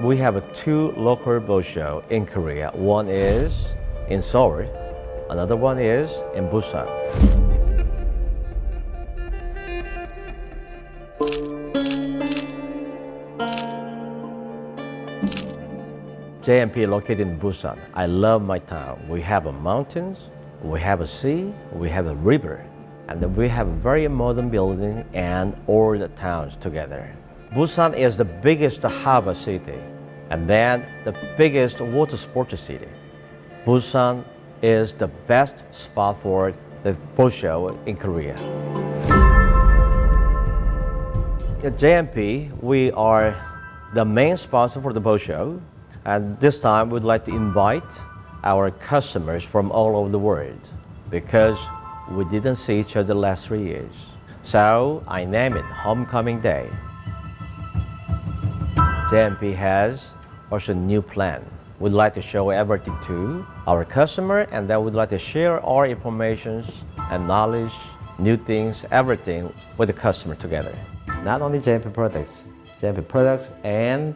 We have two local boat shows in Korea. One is in Seoul, another one is in Busan. JMP located in Busan. I love my town. We have mountains, we have a sea, we have a river, and we have very modern building and all the towns together. Busan is the biggest harbor city, and then the biggest water sports city. Busan is the best spot for the boat show in Korea. At JMP, we are the main sponsor for the boat show. And this time, we'd like to invite our customers from all over the world because we didn't see each other the last 3 years. So I name it Homecoming Day. JMP has also a new plan. We'd like to show everything to our customer, and then we'd like to share our information and knowledge, new things, everything with the customer together. Not only JMP products and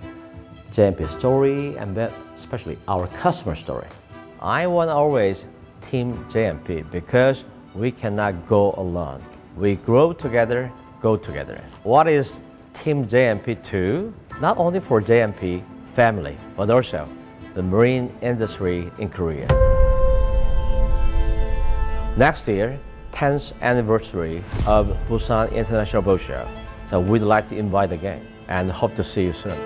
JMP story, and then especially our customer story. I want always Team JMP because we cannot go alone. We grow together, go together. What is Team JMP 2? Not only for JMP family, but also the marine industry in Korea. Next year, 10th anniversary of Busan International Boat Show. So we'd like to invite again and hope to see you soon.